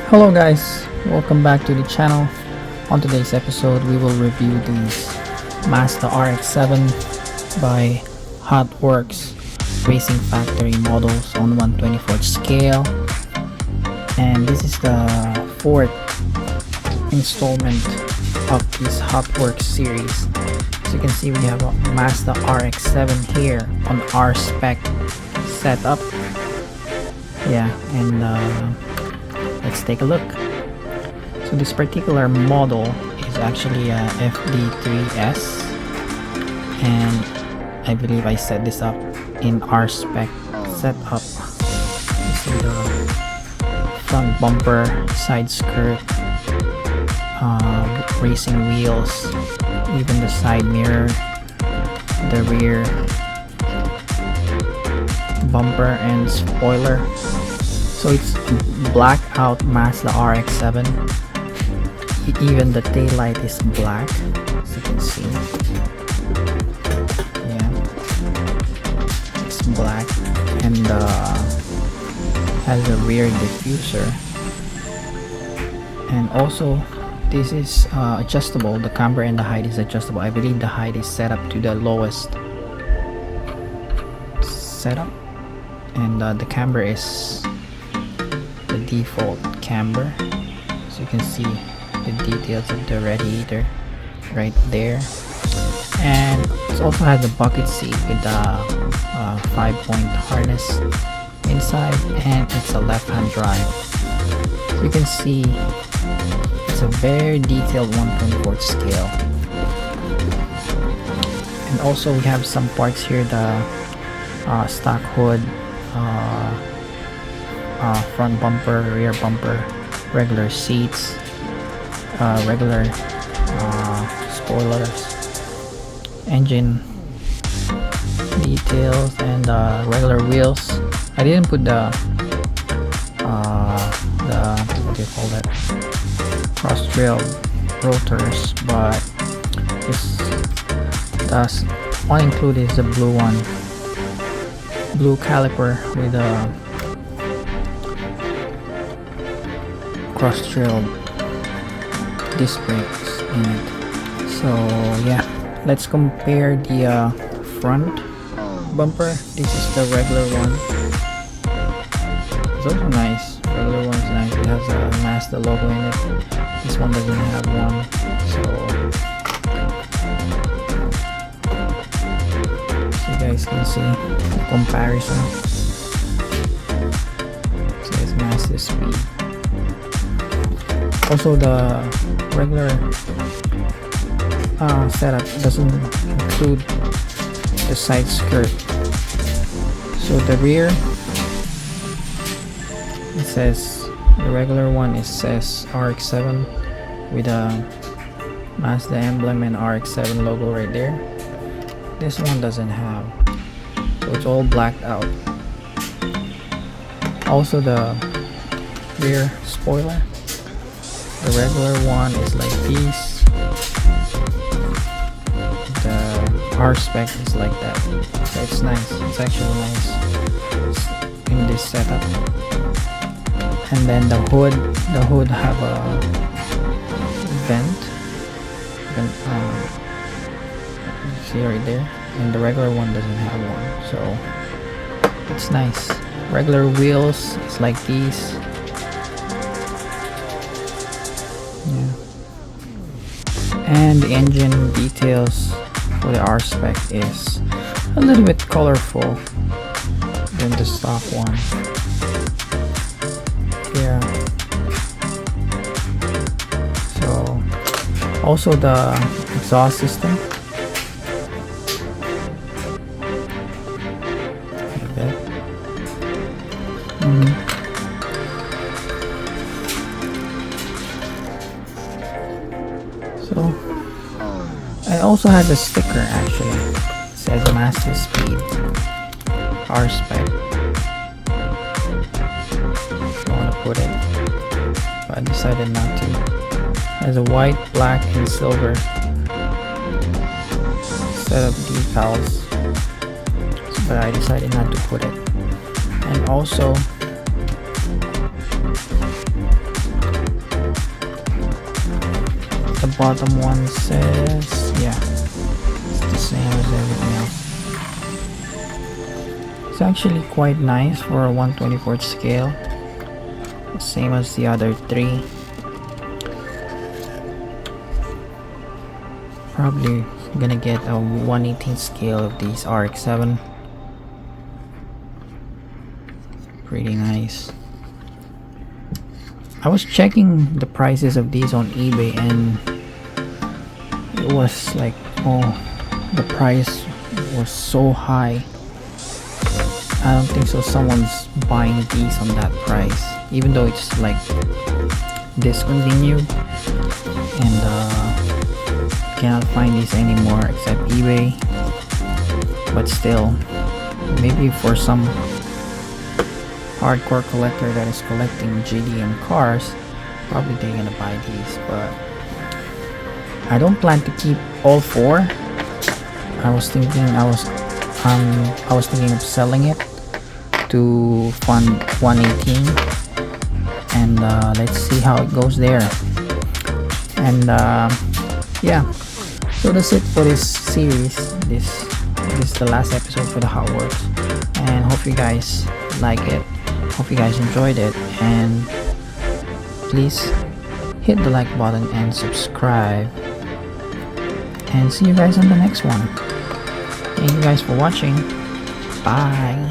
Hello guys, welcome back to the channel. On today's episode we will review these Mazda RX7 by Hotworks Racing Factory models on 1/24 scale, and this is the fourth installment of this Hotworks series. As you can see, we have a Mazda RX7 here on R spec setup. And let's take a look. So this particular model is actually a FD3S, and I believe I set this up in R spec setup. You see the front bumper, side skirt, racing wheels, even the side mirror, the rear bumper and spoiler. So it's black out Mazda RX7. Even the taillight is black, as you can see. It's black, and has a rear diffuser. And also this is adjustable. The camber and the height is adjustable. I believe the height is set up to the lowest setup, and the camber is the default camber. So you can see the details of the radiator right there, and it also has a bucket seat with a 5-point harness inside, and it's a left-hand drive. So you can see it's a very detailed 1/24 scale. And also we have some parts here, the stock hood, front bumper, rear bumper, regular seats, regular spoilers, engine details, and regular wheels. I didn't put the what do you call that, cross trail rotors, but this does one include is the blue one, blue caliper with a cross trail disc brakes in it. So yeah, let's compare the front bumper. This is the regular one. It's also nice. Regular one is nice. It has a Mazda logo in it. This one doesn't have one. So you guys can see the comparison. So it's Mazda speed. Also, the regular setup doesn't include the side skirt. So the rear, it says, the regular one, it says RX7 with a Mazda emblem and RX7 logo right there. This one doesn't have, so it's all blacked out. Also the rear spoiler, the regular one is like this. The R spec is like that. So it's nice. It's actually nice in this setup. And then the hood have a vent. You see right there. And the regular one doesn't have one. So it's nice. Regular wheels is like these. And the engine details for the R spec is a little bit colorful than the stock one. So also the exhaust system. Like that. So I also had a sticker actually. It says Mazda speed R spec. If you want to put it, but I decided not to. It has a white, black, and silver set of decals, but I decided not to put it. And also the bottom one says, yeah, it's the same as everything else. It's actually quite nice for a 1/24 scale, same as the other three. Probably gonna get a 1/18 scale of these RX7. Pretty nice. I was checking the prices of these on eBay and it was like, oh, the price was so high. I don't think so someone's buying these on that price, even though it's like discontinued and cannot find these anymore except eBay. But still, maybe for some hardcore collector that is collecting GDM cars, probably they're gonna buy these. But I don't plan to keep all four. I was thinking of selling it to fund 118, and let's see how it goes there. And yeah, so that's it for this series. This is the last episode for the Hotworks, and hope you guys like it. Hope you guys enjoyed it, and please hit the like button and subscribe, and see you guys on the next one. Thank you guys for watching. Bye.